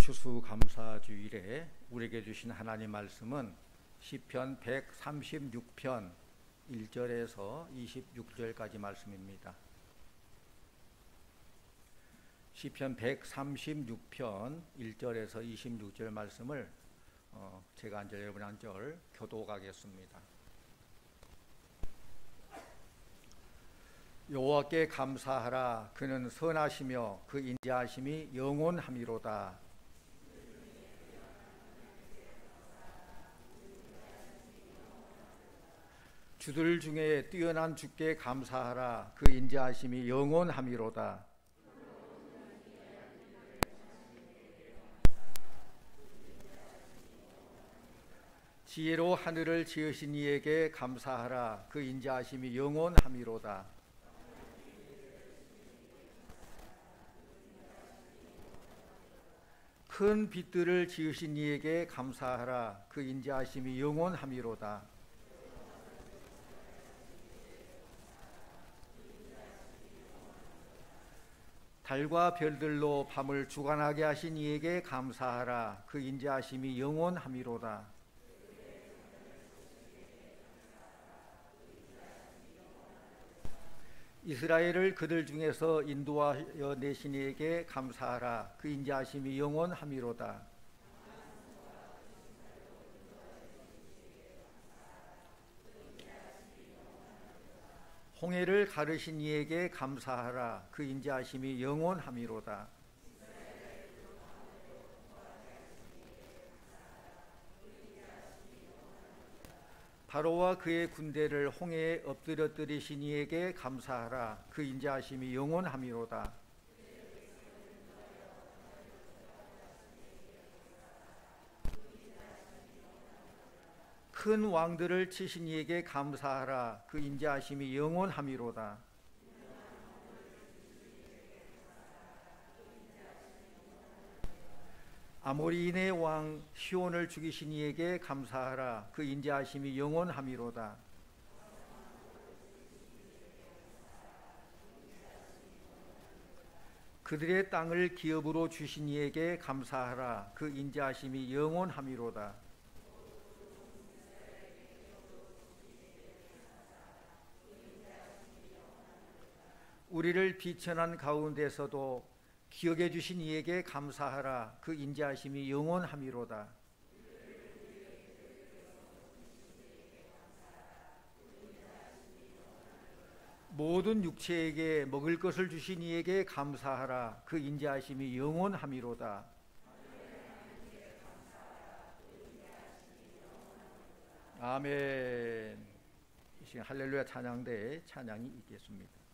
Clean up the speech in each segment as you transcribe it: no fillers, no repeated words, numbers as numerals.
추수감사주일에 우리에게 주신 하나님 말씀은 시편 136편 1절에서 26절까지 말씀입니다. 시편 136편 1절에서 26절 말씀을 제가 한 절 여러분이 한 절 교독하겠습니다. 여호와께 감사하라. 그는 선하시며 그 인자하심이 영원함이로다. 주들 중에 뛰어난 주께 감사하라. 그 인자하심이 영원함이로다. 지혜로 하늘을 지으신 이에게 감사하라. 그 인자하심이 영원함이로다. 큰 빛들을 지으신 이에게 감사하라. 그 인자하심이 영원함이로다. 달과 별들로 밤을 주관하게 하신 이에게 감사하라. 그 인자하심이 영원함이로다. 이스라엘을 그들 중에서 인도하여 내신 이에게 감사하라. 그 인자하심이 영원함이로다. 홍해를 가르신 이에게 감사하라. 그 인자하심이 영원함이로다. 바로와 그의 군대를 홍해에 엎드려뜨리신 이에게 감사하라. 그 인자하심이 영원함이로다. 큰 왕들을 치신 이에게 감사하라. 그 인자하심이 영원함이로다. 아모리인의 왕 시온을 죽이신 이에게 감사하라. 그 인자하심이 영원함이로다. 그들의 땅을 기업으로 주신 이에게 감사하라. 그 인자하심이 영원함이로다. 우리를 비천한 가운데서도 기억해 주신 이에게 감사하라. 그 인자하심이 영원함이로다. 모든 육체에게 먹을 것을 주신 이에게 감사하라. 그 인자하심이 영원함이로다. 아멘. 이 시간 할렐루야 찬양대에 찬양이 있겠습니다.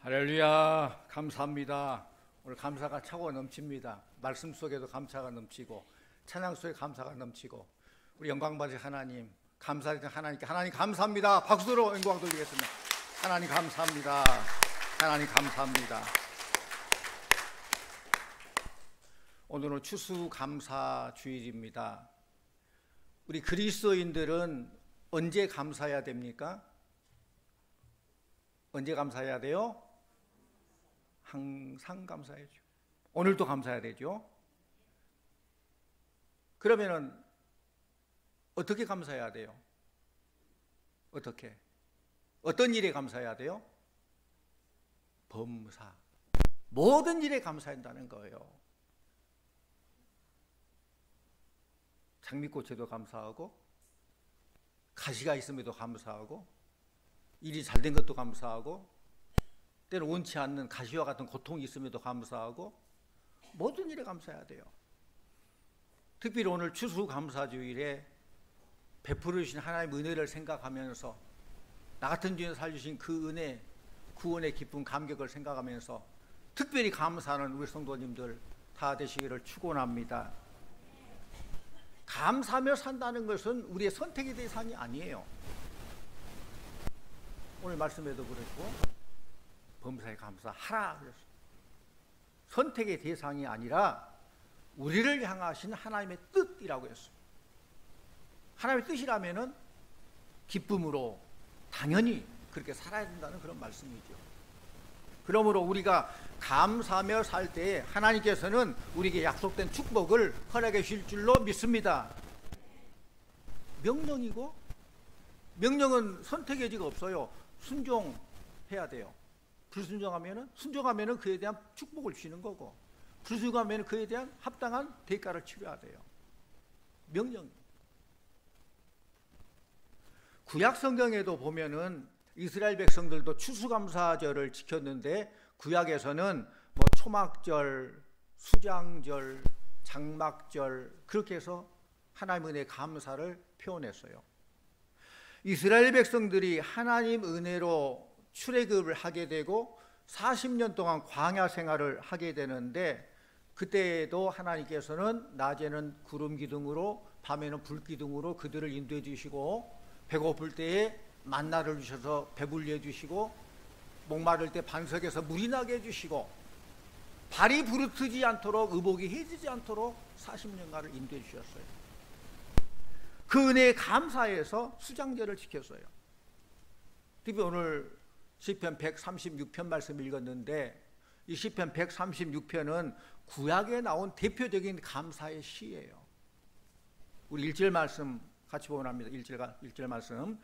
할렐루야, 감사합니다. 오늘 감사가 차고 넘칩니다. 말씀 속에도 감사가 넘치고 찬양 속에 감사가 넘치고 우리 영광 받으신 하나님, 감사드리는 하나님께 하나님 감사합니다. 박수로 영광 돌리겠습니다. 하나님 감사합니다. 하나님 감사합니다. 오늘은 추수감사 주일입니다. 우리 그리스도인들은 언제 감사해야 됩니까? 언제 감사해야 돼요? 항상 감사해야죠. 오늘도 감사해야 되죠. 그러면은 어떻게 감사해야 돼요? 어떻게? 어떤 일에 감사해야 돼요? 범사. 모든 일에 감사한다는 거예요. 장미꽃에도 감사하고, 가시가 있음에도 감사하고, 일이 잘 된 것도 감사하고, 때로 원치 않는 가시와 같은 고통이 있음에도 감사하고, 모든 일에 감사해야 돼요. 특별히 오늘 추수감사주일에 베풀어 주신 하나님의 은혜를 생각하면서 나 같은 주에 살주신 그 은혜, 구원의 기쁨, 감격을 생각하면서 특별히 감사하는 우리 성도님들 다 되시기를 축원합니다. 감사하며 산다는 것은 우리의 선택의 대상이 아니에요. 오늘 말씀에도 그랬고 범사에 감사하라 그랬어요. 선택의 대상이 아니라 우리를 향하신 하나님의 뜻이라고 했어요. 하나님의 뜻이라면은 기쁨으로 당연히 그렇게 살아야 된다는 그런 말씀이죠. 그러므로 우리가 감사하며 살 때에 하나님께서는 우리에게 약속된 축복을 허락해 주실 줄로 믿습니다. 명령이고, 명령은 선택의 여지가 없어요. 순종해야 돼요. 순종하면은 그에 대한 축복을 주시는 거고, 불순종하면 그에 대한 합당한 대가를 치러야 돼요. 명령. 구약 성경에도 보면은 이스라엘 백성들도 추수감사절을 지켰는데 구약에서는 뭐 초막절, 수장절, 장막절 그렇게 해서 하나님 은혜 감사를 표현했어요. 이스라엘 백성들이 하나님 은혜로 출애굽을 하게 되고 40년 동안 광야 생활을 하게 되는데 그때에도 하나님께서는 낮에는 구름 기둥으로 밤에는 불 기둥으로 그들을 인도해 주시고 배고플 때에 만나를 주셔서 배불리 해주시고 목마를 때 반석에서 물이 나게 해주시고 발이 부르트지 않도록 의복이 해지지 않도록 40년간을 인도해 주셨어요. 그 은혜에 감사해서 수장절을 지켰어요. 특히 오늘 시편 136편 말씀 읽었는데 이 시편 136편은 구약에 나온 대표적인 감사의 시예요. 우리 1절 말씀 같이 보면 합니다. 1절 말씀.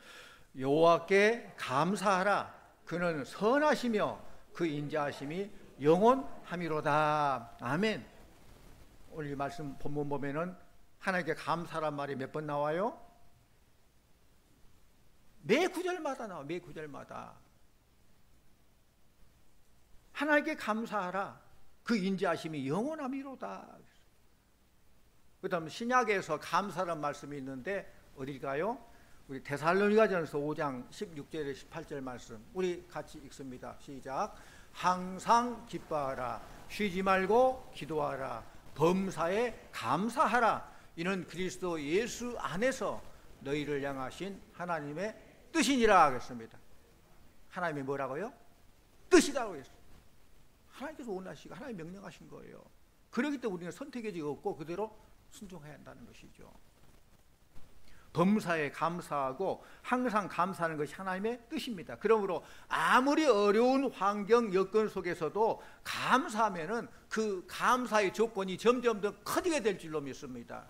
여호와께 감사하라. 그는 선하시며 그 인자하심이 영원함이로다. 아멘. 오늘 이 말씀 본문 보면은 하나님께 감사란 말이 몇 번 나와요? 매 구절마다 나와요. 매 구절마다. 하나님께 감사하라. 그 인자하심이 영원함이로다. 그 다음 신약에서 감사란 말씀이 있는데 어딜까요? 우리 데살로니가전서 5장 16절에 18절 말씀 우리 같이 읽습니다. 시작. 항상 기뻐하라. 쉬지 말고 기도하라. 범사에 감사하라. 이는 그리스도 예수 안에서 너희를 향하신 하나님의 뜻이니라 하겠습니다. 하나님이 뭐라고요? 뜻이라고 했어요. 하나님께서 원하시고 하나님 명령하신 거예요. 그렇기 때문에 우리는 선택의 여지가 없고 그대로 순종해야 한다는 것이죠. 범사에 감사하고 항상 감사하는 것이 하나님의 뜻입니다. 그러므로 아무리 어려운 환경 여건 속에서도 감사하면은 그 감사의 조건이 점점 더 커지게 될 줄로 믿습니다.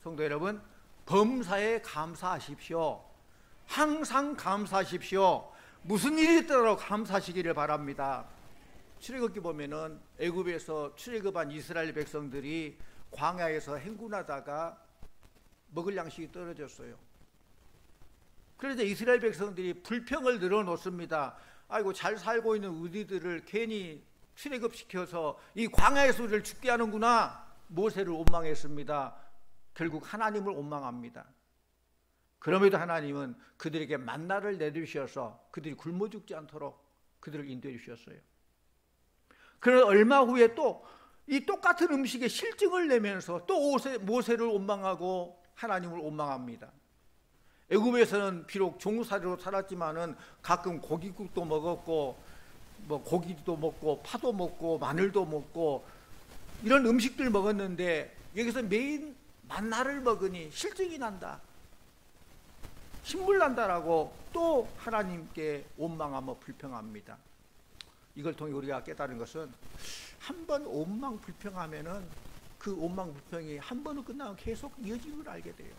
성도 여러분, 범사에 감사하십시오. 항상 감사하십시오. 무슨 일이 있더라도 감사하시기를 바랍니다. 출애굽기 보면은 애굽에서 출애굽한 이스라엘 백성들이 광야에서 행군하다가 먹을 양식이 떨어졌어요. 그래서 이스라엘 백성들이 불평을 늘어놓습니다. 아이고 잘 살고 있는 우리들을 괜히 출애굽시켜서 이 광야에서 우리를 죽게 하는구나. 모세를 원망했습니다. 결국 하나님을 원망합니다. 그럼에도 하나님은 그들에게 만나를 내주셔서 그들이 굶어 죽지 않도록 그들을 인도해 주셨어요. 그러나 얼마 후에 또 이 똑같은 음식에 실증을 내면서 또 모세를 원망하고 하나님을 원망합니다. 애굽에서는 비록 종살이로 살았지만은 가끔 고깃국도 먹었고 뭐 고기도 먹고 파도 먹고 마늘도 먹고 이런 음식들 먹었는데 여기서 매일 만나를 먹으니 실증이 난다, 신물 난다라고 또 하나님께 원망하며 불평합니다. 이걸 통해 우리가 깨달은 것은 한 번 원망 불평하면은 그 원망 불평이 한 번은 끝나면 계속 이어지는 걸 알게 돼요.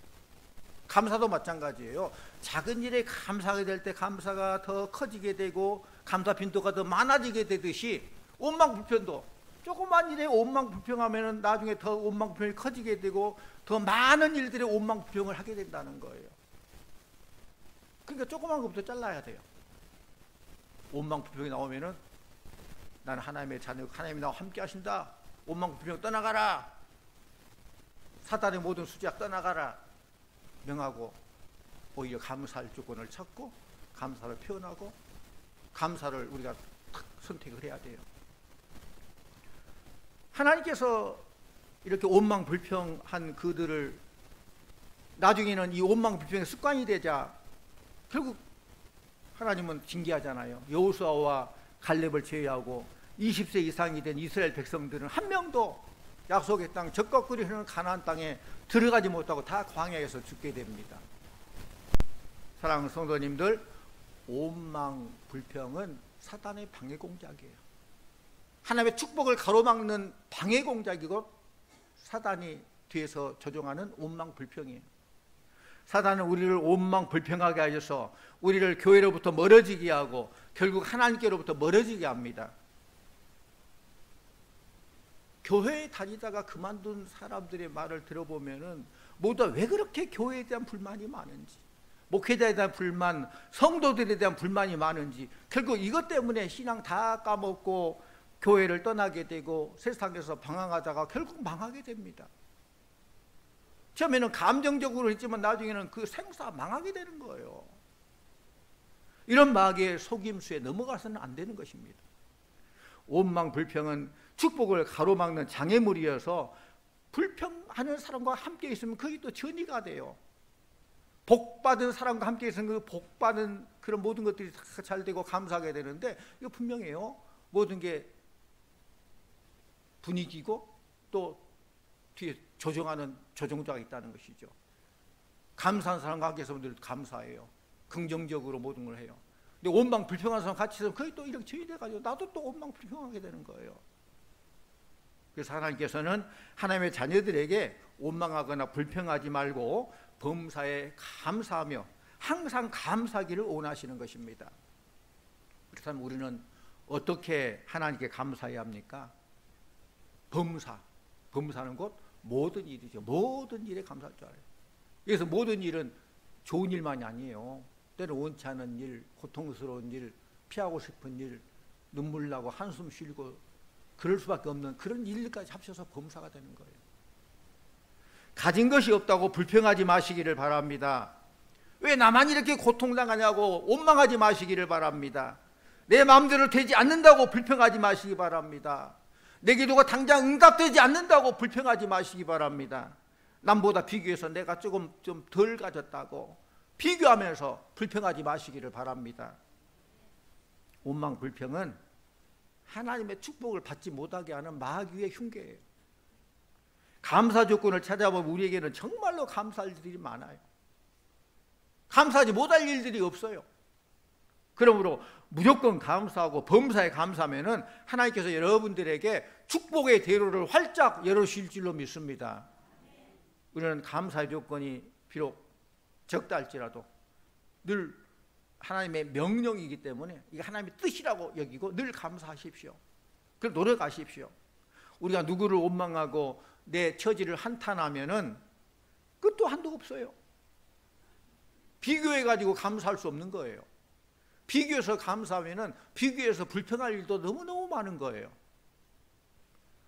감사도 마찬가지예요. 작은 일에 감사하게 될 때 감사가 더 커지게 되고 감사 빈도가 더 많아지게 되듯이 원망 불평도 조그만 일에 원망 불평하면은 나중에 더 원망 불평이 커지게 되고 더 많은 일들에 원망 불평을 하게 된다는 거예요. 그러니까 조그만 것부터 잘라야 돼요. 원망 불평이 나오면은 나는 하나님의 자녀, 하나님이 나와 함께 하신다. 원망 불평 떠나가라. 사단의 모든 수작 떠나가라. 명하고 오히려 감사할 조건을 찾고 감사를 표현하고 감사를 우리가 선택을 해야 돼요. 하나님께서 이렇게 원망 불평한 그들을 나중에는 이 원망 불평의 습관이 되자 결국 하나님은 징계하잖아요. 여호수아와 갈렙을 제외하고 20세 이상이 된 이스라엘 백성들은 한 명도 약속의 땅 적과 꿀이 흐르는 가나안 땅에 들어가지 못하고 다 광야에서 죽게 됩니다. 사랑하는 성도님들, 원망 불평은 사단의 방해 공작이에요. 하나님의 축복을 가로막는 방해 공작이고 사단이 뒤에서 조종하는 원망 불평이에요. 사단은 우리를 원망 불평하게 하셔서 우리를 교회로부터 멀어지게 하고 결국 하나님께로부터 멀어지게 합니다. 교회에 다니다가 그만둔 사람들의 말을 들어보면은 모두 왜 그렇게 교회에 대한 불만이 많은지, 목회자에 대한 불만, 성도들에 대한 불만이 많은지, 결국 이것 때문에 신앙 다 까먹고 교회를 떠나게 되고 세상에서 방황하다가 결국 망하게 됩니다. 처음에는 감정적으로 했지만 나중에는 그 생사 망하게 되는 거예요. 이런 마귀의 속임수에 넘어가서는 안 되는 것입니다. 원망 불평은 축복을 가로막는 장애물이어서 불평하는 사람과 함께 있으면 그게 또 전이가 돼요. 복받은 사람과 함께 있으면 그 복받은 그런 모든 것들이 잘 되고 감사하게 되는데 이거 분명해요. 모든 게 분위기고 또 뒤에 조정하는 조종자가 있다는 것이죠. 감사한 사람과 함께 있으면 늘 감사해요. 긍정적으로 모든 걸 해요. 근데 원망 불평하는 사람 같이 있으면 그게 또 이렇게 저희 돼가지고 나도 또 원망 불평하게 되는 거예요. 그래서 하나님께서는 하나님의 자녀들에게 원망하거나 불평하지 말고 범사에 감사하며 항상 감사하기를 원하시는 것입니다. 그렇다면 우리는 어떻게 하나님께 감사해야 합니까? 범사는 곧 모든 일이죠. 모든 일에 감사할 줄 알아요. 그래서 모든 일은 좋은 일만이 아니에요. 때는 원치 않은 일, 고통스러운 일, 피하고 싶은 일, 눈물 나고 한숨 쉬고 그럴 수밖에 없는 그런 일까지 합쳐서 범사가 되는 거예요. 가진 것이 없다고 불평하지 마시기를 바랍니다. 왜 나만 이렇게 고통당하냐고 원망하지 마시기를 바랍니다. 내 마음대로 되지 않는다고 불평하지 마시기 바랍니다. 내 기도가 당장 응답되지 않는다고 불평하지 마시기 바랍니다. 남보다 비교해서 내가 조금 좀 덜 가졌다고 비교하면서 불평하지 마시기를 바랍니다. 원망 불평은 하나님의 축복을 받지 못하게 하는 마귀의 흉계예요. 감사 조건을 찾아보면 우리에게는 정말로 감사할 일들이 많아요. 감사하지 못할 일들이 없어요. 그러므로 무조건 감사하고 범사에 감사하면은 하나님께서 여러분들에게 축복의 대로를 활짝 열어주실 줄로 믿습니다. 우리는 감사의 조건이 비록 적다 할지라도 늘 하나님의 명령이기 때문에 이게 하나님의 뜻이라고 여기고 늘 감사하십시오. 그럼 노력하십시오. 우리가 누구를 원망하고 내 처지를 한탄하면은 끝도 한도 없어요. 비교해가지고 감사할 수 없는 거예요. 비교해서 감사하면은 비교해서 불평할 일도 너무너무 많은 거예요.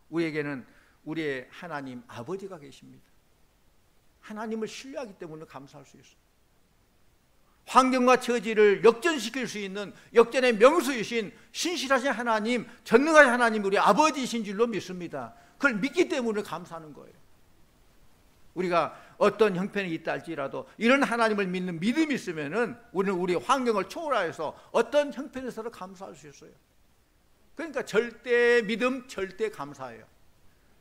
우리에게는 우리의 하나님 아버지가 계십니다. 하나님을 신뢰하기 때문에 감사할 수 있어요. 환경과 처지를 역전시킬 수 있는 역전의 명수이신 신실하신 하나님, 전능하신 하나님, 우리 아버지이신 줄로 믿습니다. 그걸 믿기 때문에 감사하는 거예요. 우리가 어떤 형편이 있다 할지라도 이런 하나님을 믿는 믿음이 있으면은 우리는 우리 환경을 초월하여서 어떤 형편에서도 감사할 수 있어요. 그러니까 절대 믿음, 절대 감사예요.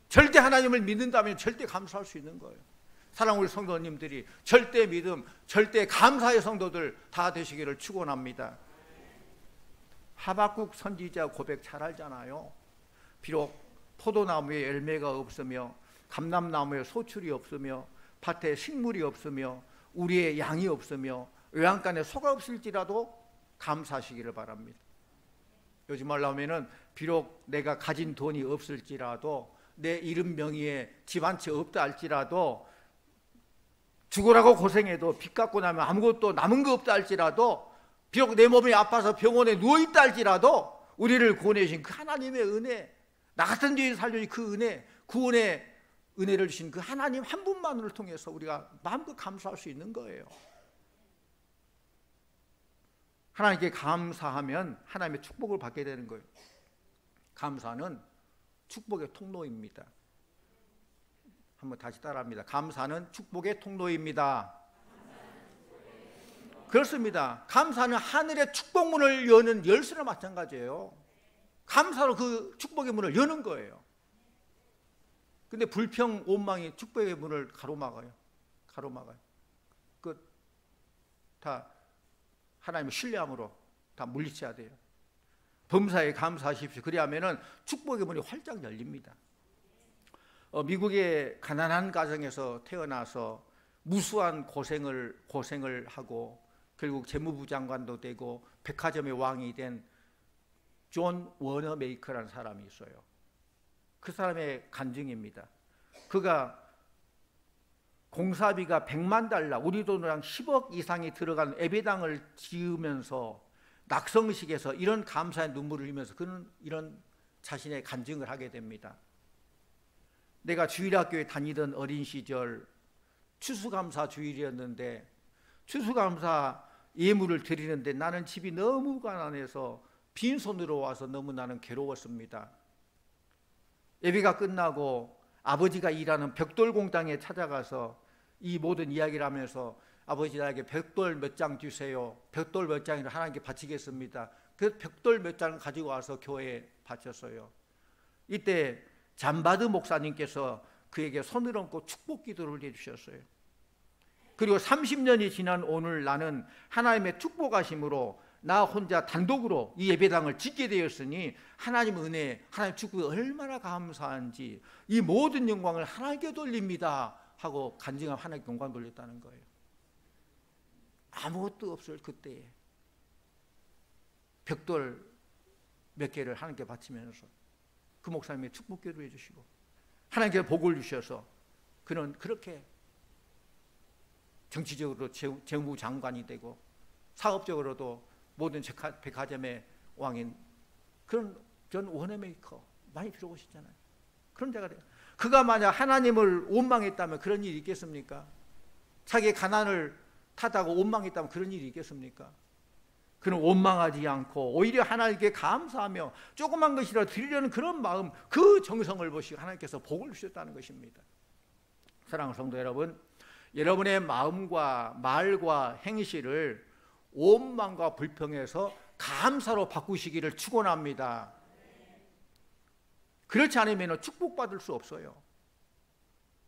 절대 하나님을 믿는다면 절대 감사할 수 있는 거예요. 사랑하는 우리 성도님들이 절대 믿음, 절대 감사의 성도들 다 되시기를 축원합니다. 하박국 선지자 고백 잘 알잖아요. 비록 포도나무에 열매가 없으며 감람나무에 소출이 없으며 밭에 식물이 없으며 우리의 양이 없으며 외양간에 소가 없을지라도 감사하시기를 바랍니다. 요즘 말로 하면은 비록 내가 가진 돈이 없을지라도 내 이름 명의에 집 한 채 없다 할지라도 죽으라고 고생해도 빚 갚고 나면 아무것도 남은 거 없다 할지라도 비록 내 몸이 아파서 병원에 누워있다 할지라도 우리를 구원해 주신 그 하나님의 은혜, 나 같은 죄인 살려주신 그 은혜, 구원의 은혜를 주신 그 하나님 한 분만을 통해서 우리가 마음껏 감사할 수 있는 거예요. 하나님께 감사하면 하나님의 축복을 받게 되는 거예요. 감사는 축복의 통로입니다. 한번 다시 따라합니다. 감사는 축복의 통로입니다. 그렇습니다. 감사는 하늘의 축복문을 여는 열쇠나 마찬가지예요. 감사로 그 축복의 문을 여는 거예요. 근데 불평, 원망이 축복의 문을 가로막아요. 그 다 하나님의 신뢰함으로 다 물리쳐야 돼요. 범사에 감사하십시오. 그리하면은 축복의 문이 활짝 열립니다. 미국의 가난한 가정에서 태어나서 무수한 고생을 하고 결국 재무부 장관도 되고 백화점의 왕이 된 존 워너메이커라는 사람이 있어요. 그 사람의 간증입니다. 그가 공사비가 100만 달러, 우리 돈으로 한 10억 이상이 들어간 예배당을 지으면서 낙성식에서 이런 감사의 눈물을 흘리면서 그는 이런 자신의 간증을 하게 됩니다. 내가 주일학교에 다니던 어린 시절 추수감사 주일이었는데 추수감사 예물을 드리는데 나는 집이 너무 가난해서 빈손으로 와서 너무 나는 괴로웠습니다. 예배가 끝나고 아버지가 일하는 벽돌 공장에 찾아가서 이 모든 이야기를 하면서 아버지 나에게 벽돌 몇 장 주세요. 벽돌 몇 장을 하나님께 바치겠습니다. 그 벽돌 몇 장을 가지고 와서 교회에 바쳤어요. 이때 잠바드 목사님께서 그에게 손을 얹고 축복 기도를 해주셨어요. 그리고 30년이 지난 오늘 나는 하나님의 축복하심으로 나 혼자 단독으로 이 예배당을 짓게 되었으니 하나님 은혜, 하나님 축복이 얼마나 감사한지 이 모든 영광을 하나님께 돌립니다 하고 간증하며 하나님께 영광 돌렸다는 거예요. 아무것도 없을 그때에 벽돌 몇 개를 하나님께 바치면서 그 목사님의 축복 기도해 주시고 하나님께 복을 주셔서 그는 그렇게 정치적으로 재무장관이 되고 사업적으로도 모든 백화점의 왕인 그런 존 워너메이커 많이 들어보셨잖아요. 그런 자가 돼요. 그가 만약 하나님을 원망했다면 그런 일이 있겠습니까? 자기의 가난을 탓하고 원망했다면 그런 일이 있겠습니까? 그는 원망하지 않고 오히려 하나님께 감사하며 조그만 것이라도 드리려는 그런 마음, 그 정성을 보시고 하나님께서 복을 주셨다는 것입니다. 사랑하는 성도 여러분, 여러분의 마음과 말과 행실을 원망과 불평에서 감사로 바꾸시기를 축원합니다. 그렇지 않으면 축복받을 수 없어요.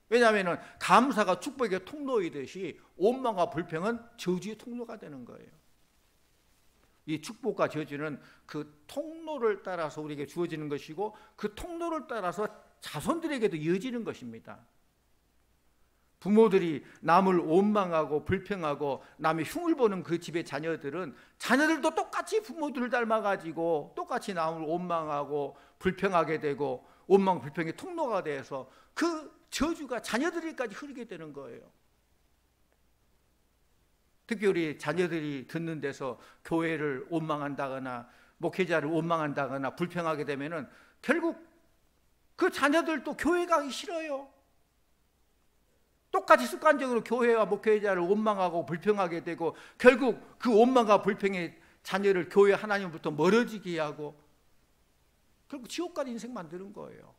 왜냐하면 감사가 축복의 통로이듯이 원망과 불평은 저주의 통로가 되는 거예요. 이 축복과 저주는 그 통로를 따라서 우리에게 주어지는 것이고 그 통로를 따라서 자손들에게도 이어지는 것입니다. 부모들이 남을 원망하고 불평하고 남의 흉을 보는 그 집의 자녀들은 자녀들도 똑같이 부모들을 닮아가지고 똑같이 남을 원망하고 불평하게 되고 원망 불평의 통로가 돼서 그 저주가 자녀들에게까지 흐르게 되는 거예요. 특히 우리 자녀들이 듣는 데서 교회를 원망한다거나 목회자를 원망한다거나 불평하게 되면은 결국 그 자녀들도 교회 가기 싫어요. 똑같이 습관적으로 교회와 목회자를 원망하고 불평하게 되고 결국 그 원망과 불평의 자녀를 교회 하나님부터 멀어지게 하고 결국 지옥 가는 인생 만드는 거예요.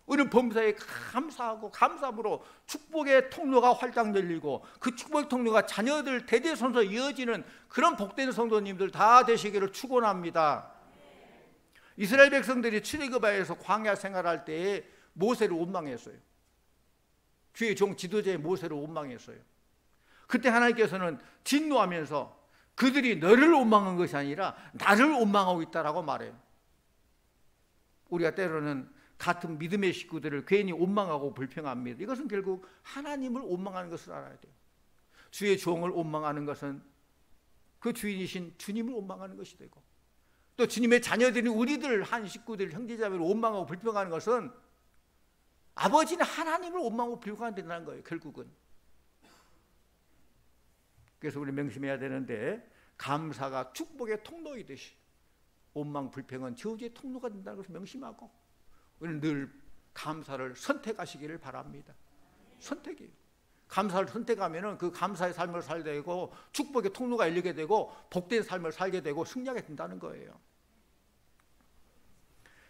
우리는 범사에 감사하고 감사함으로 축복의 통로가 활짝 열리고 그 축복의 통로가 자녀들 대대손손 이어지는 그런 복된 성도님들 다 되시기를 축원합니다. 이스라엘 백성들이 출애굽하에서 광야 생활할 때에 모세를 원망했어요. 주의 종 지도자의 모세를 원망했어요. 그때 하나님께서는 진노하면서 그들이 너를 원망한 것이 아니라 나를 원망하고 있다라고 말해요. 우리가 때로는 같은 믿음의 식구들을 괜히 원망하고 불평합니다. 이것은 결국 하나님을 원망하는 것을 알아야 돼요. 주의 종을 원망하는 것은 그 주인이신 주님을 원망하는 것이 되고, 또 주님의 자녀들인 우리들 한 식구들 형제자매를 원망하고 불평하는 것은 아버지는 하나님을 원망하고 불평한다는 거예요. 결국은. 그래서 우리 명심해야 되는데, 감사가 축복의 통로이듯이 원망 불평은 저주의 통로가 된다는 것을 명심하고 우리는 늘 감사를 선택하시기를 바랍니다. 선택이에요. 감사를 선택하면 그 감사의 삶을 살게 되고 축복의 통로가 열리게 되고 복된 삶을 살게 되고 승리하게 된다는 거예요.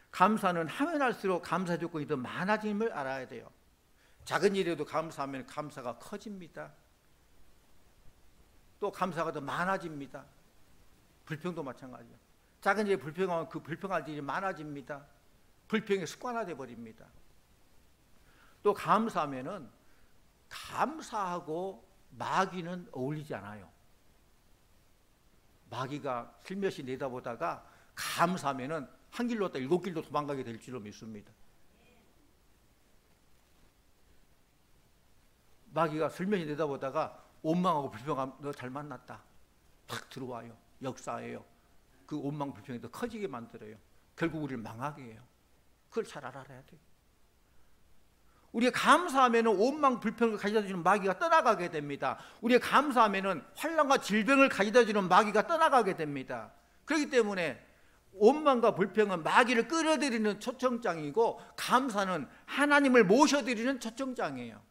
감사는 하면 할수록 감사 조건이 더 많아짐을 알아야 돼요. 작은 일에도 감사하면 감사가 커집니다. 또 감사가 더 많아집니다. 불평도 마찬가지예요. 작은 일에 불평하면 그 불평할 일이 많아집니다. 불평이 습관화돼 버립니다. 또 감사하면은 감사하고 마귀는 어울리지 않아요. 마귀가 슬며시 내다보다가 감사하면은 한 길로 왔다 7길로 도망가게 될 줄로 믿습니다. 마귀가 슬며시 내다보다가 원망하고 불평하면 너 잘 만났다. 탁 들어와요. 역사예요. 그 원망 불평이 더 커지게 만들어요. 결국 우리를 망하게 해요. 그걸 잘 알아야 돼요. 우리가 감사하면 원망 불평을 가져다주는 마귀가 떠나가게 됩니다. 우리가 감사하면 환난과 질병을 가져다주는 마귀가 떠나가게 됩니다. 그렇기 때문에 원망과 불평은 마귀를 끌어들이는 초청장이고 감사는 하나님을 모셔드리는 초청장이에요.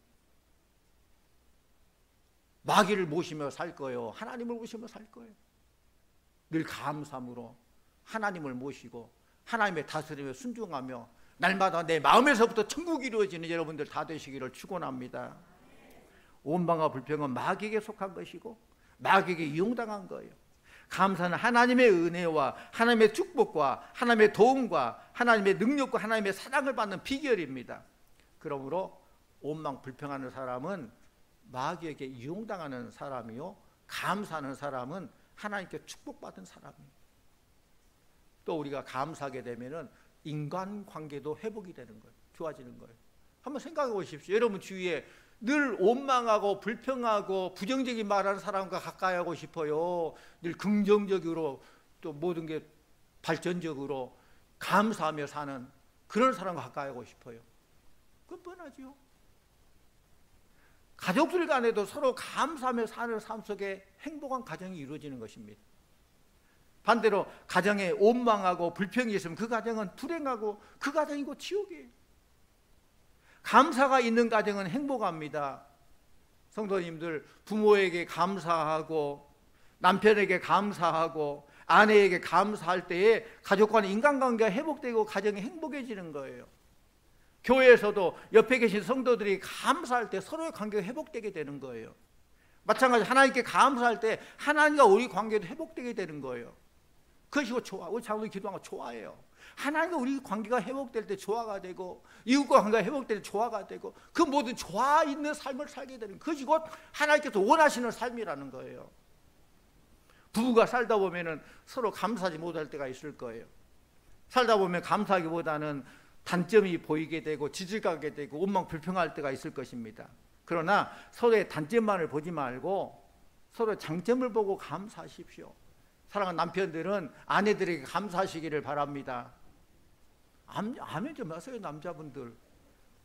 마귀를 모시며 살 거예요? 하나님을 모시며 살 거예요? 늘 감사함으로 하나님을 모시고 하나님의 다스림에 순종하며 날마다 내 마음에서부터 천국이 이루어지는 여러분들 다 되시기를 축원합니다. 원망과 불평은 마귀에게 속한 것이고 마귀에게 이용당한 거예요. 감사는 하나님의 은혜와 하나님의 축복과 하나님의 도움과 하나님의 능력과 하나님의 사랑을 받는 비결입니다. 그러므로 원망 불평하는 사람은 마귀에게 이용당하는 사람이요, 감사하는 사람은 하나님께 축복받은 사람이에요. 또 우리가 감사하게 되면은 인간관계도 회복이 되는 거예요. 좋아지는 거예요. 한번 생각해 보십시오. 여러분 주위에 늘 원망하고 불평하고 부정적인 말하는 사람과 가까이 하고 싶어요. 늘 긍정적으로 또 모든 게 발전적으로 감사하며 사는 그런 사람과 가까이 하고 싶어요. 그건 뻔하죠. 가족들 간에도 서로 감사하며 사는 삶 속에 행복한 가정이 이루어지는 것입니다. 반대로 가정에 원망하고 불평이 있으면 그 가정은 불행하고 그 가정이고 지옥이에요. 감사가 있는 가정은 행복합니다. 성도님들, 부모에게 감사하고 남편에게 감사하고 아내에게 감사할 때에 가족 간의 인간관계가 회복되고 가정이 행복해지는 거예요. 교회에서도 옆에 계신 성도들이 감사할 때 서로의 관계가 회복되게 되는 거예요. 마찬가지로 하나님께 감사할 때 하나님과 우리 관계도 회복되게 되는 거예요. 그것이 좋아. 우리 장로님 기도한 거 좋아해요. 하나님과 우리 관계가 회복될 때 조화가 되고 이웃과 관계가 회복될 때 조화가 되고 그 모든 조화 있는 삶을 살게 되는 그것이 곧 하나님께서 원하시는 삶이라는 거예요. 부부가 살다 보면은 서로 감사하지 못할 때가 있을 거예요. 살다 보면 감사하기보다는 단점이 보이게 되고 지질하게 되고 원망 불평할 때가 있을 것입니다. 그러나 서로의 단점만을 보지 말고 서로의 장점을 보고 감사하십시오. 사랑하는 남편들은 아내들에게 감사하시기를 바랍니다. 아멘 좀 하세요. 남자분들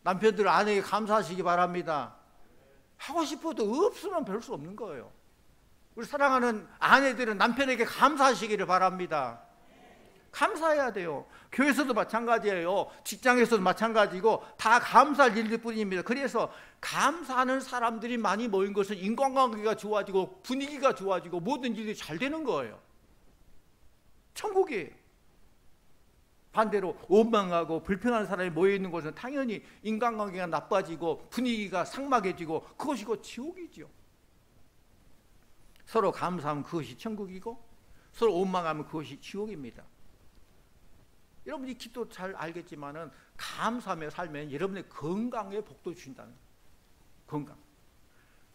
남편들 아내에게 감사하시기 바랍니다. 하고 싶어도 없으면 별 수 없는 거예요. 우리 사랑하는 아내들은 남편에게 감사하시기를 바랍니다. 감사해야 돼요. 교회에서도 마찬가지예요. 직장에서도 마찬가지고 다 감사할 일일 뿐입니다. 그래서 감사하는 사람들이 많이 모인 것은 인간관계가 좋아지고 분위기가 좋아지고 모든 일이 잘 되는 거예요. 천국이에요. 반대로 원망하고 불평하는 사람이 모여있는 곳은 당연히 인간관계가 나빠지고 분위기가 삭막해지고 그것이 곧 지옥이죠. 서로 감사하면 그것이 천국이고 서로 원망하면 그것이 지옥입니다. 여러분이 기도 잘 알겠지만은 감사하며 살면 여러분의 건강에 복도 주신다는 거예요. 건강.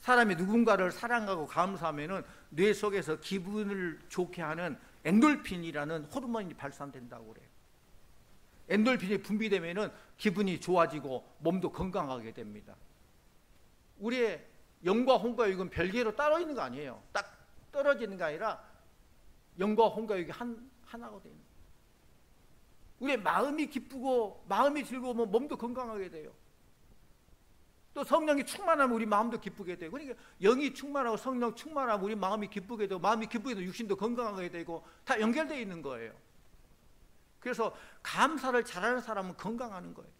사람이 누군가를 사랑하고 감사하면은 뇌 속에서 기분을 좋게 하는 엔돌핀이라는 호르몬이 발산된다고 그래요. 엔돌핀이 분비되면은 기분이 좋아지고 몸도 건강하게 됩니다. 우리의 영과 혼과 육은 별개로 따로 있는 거 아니에요. 딱 떨어지는 게 아니라 영과 혼과 육이 하나가 되는 거예요. 우리의 마음이 기쁘고 마음이 즐거우면 몸도 건강하게 돼요. 또 성령이 충만하면 우리 마음도 기쁘게 되고, 그러니까 영이 충만하고 성령 충만하면 우리 마음이 기쁘게 되고, 마음이 기쁘게 되고 육신도 건강하게 되고 다 연결되어 있는 거예요. 그래서 감사를 잘하는 사람은 건강하는 거예요.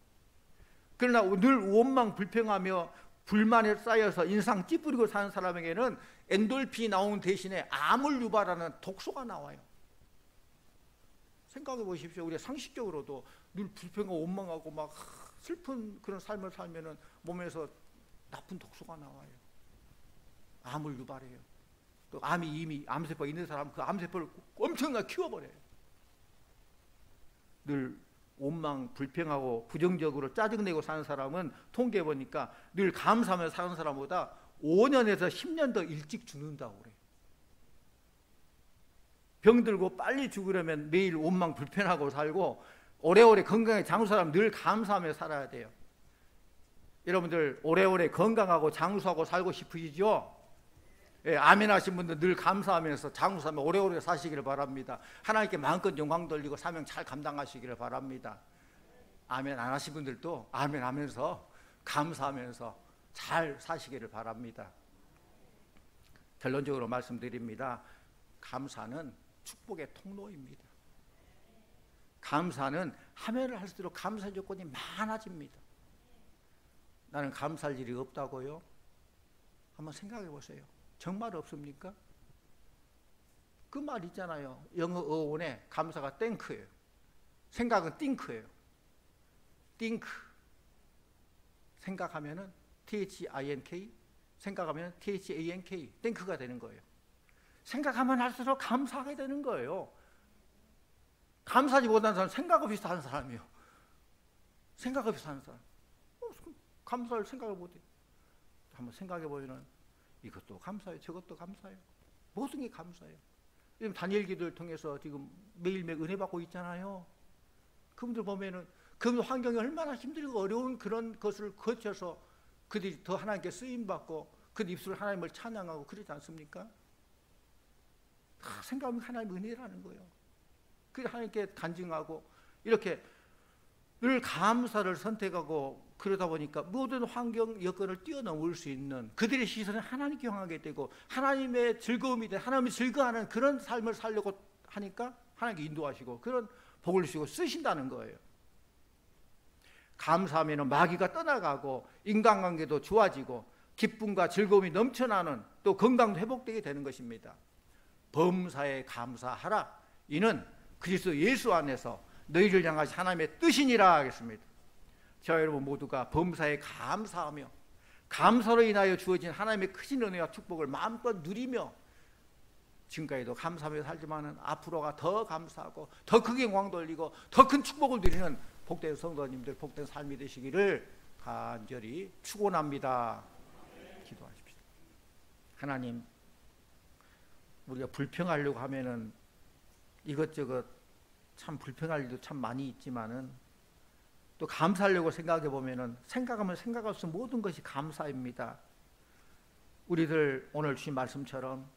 그러나 늘 원망 불평하며 불만에 쌓여서 인상 찌푸리고 사는 사람에게는 엔돌핀이 나오는 대신에 암을 유발하는 독소가 나와요. 생각해 보십시오. 우리가 상식적으로도 늘 불평하고 원망하고 막 슬픈 그런 삶을 살면은 몸에서 나쁜 독소가 나와요. 암을 유발해요. 또 암이 이미 암세포가 있는 사람은 그 암세포를 엄청나게 키워버려요. 늘 원망, 불평하고 부정적으로 짜증내고 사는 사람은 통계해 보니까 늘 감사하며 사는 사람보다 5년에서 10년 더 일찍 죽는다고 그래요. 병들고 빨리 죽으려면 매일 원망, 불평하고 살고 오래오래 건강하게 장수하려면 늘 감사하며 살아야 돼요. 여러분들 오래오래 건강하고 장수하고 살고 싶으시죠? 예, 아멘 하신 분들 늘 감사하면서 장수하며 오래오래 사시기를 바랍니다. 하나님께 마음껏 영광 돌리고 사명 잘 감당하시기를 바랍니다. 아멘 안 하신 분들도 아멘 하면서 감사하면서 잘 사시기를 바랍니다. 결론적으로 말씀드립니다. 감사는 축복의 통로입니다. 감사는 하면을 할수록 감사 조건이 많아집니다. 나는 감사할 일이 없다고요? 한번 생각해 보세요. 정말 없습니까? 그 말 있잖아요. 영어 어원에 감사가 땡크예요. 생각은 띵크예요. 띵크. 생각하면은 THINK, 생각하면 THANK, 땡크가 되는 거예요. 생각하면 할수록 감사하게 되는 거예요. 감사하지 못하는 사람은 생각 없이 사는 사람이에요. 생각 없이 사는 사람. 감사할 생각을 못해요. 한번 생각해 보면 이것도 감사해요. 저것도 감사해요. 모든 게 감사해요. 지금 다니엘 기도를 통해서 지금 매일매일 은혜 받고 있잖아요. 그분들 보면은 그 환경이 얼마나 힘들고 어려운 그런 것을 거쳐서 그들이 더 하나님께 쓰임받고 그 입술을 하나님을 찬양하고 그러지 않습니까? 다 생각하면 하나님의 은혜라는 거예요. 그래서 하나님께 간증하고 이렇게 늘 감사를 선택하고 그러다 보니까 모든 환경 여건을 뛰어넘을 수 있는 그들의 시선을 하나님께 향하게 되고 하나님의 즐거움이 돼 하나님이 즐거워하는 그런 삶을 살려고 하니까 하나님께 인도하시고 그런 복을 주시고 쓰신다는 거예요. 감사하면 마귀가 떠나가고 인간관계도 좋아지고 기쁨과 즐거움이 넘쳐나는 또 건강도 회복되게 되는 것입니다. 범사에 감사하라. 이는 그리스도 예수 안에서 너희를 향하신 하나님의 뜻이니라 하겠습니다. 저와 여러분 모두가 범사에 감사하며 감사로 인하여 주어진 하나님의 크신 은혜와 축복을 마음껏 누리며 지금까지도 감사하며 살지만은 앞으로가 더 감사하고 더 크게 영광 돌리고 더 큰 축복을 누리는 복된 성도님들 복된 삶이 되시기를 간절히 축원합니다. 기도하십시오. 하나님, 우리가 불평하려고 하면은 이것저것 참 불평할 일도 참 많이 있지만은 또 감사하려고 생각해 보면은 생각하면 생각할수록 모든 것이 감사입니다. 우리들 오늘 주신 말씀처럼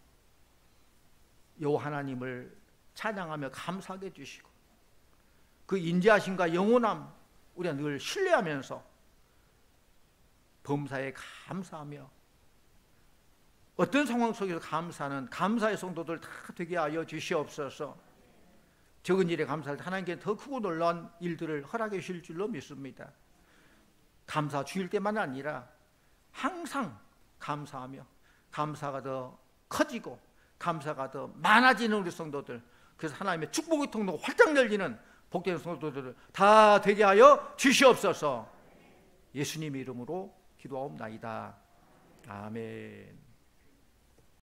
여호와 하나님을 찬양하며 감사하게 해주시고 그 인자하심과 영원함 우리가 늘 신뢰하면서 범사에 감사하며 어떤 상황 속에서 감사하는 감사의 성도들 다 되게 하여 주시옵소서. 적은 일에 감사할 때 하나님께 더 크고 놀라운 일들을 허락해 주실 줄로 믿습니다. 감사 주일 때만 아니라 항상 감사하며 감사가 더 커지고 감사가 더 많아지는 우리 성도들, 그래서 하나님의 축복의 통로가 활짝 열리는 복된 성도들을 다 되게 하여 주시옵소서. 예수님 이름으로 기도하옵나이다. 아멘.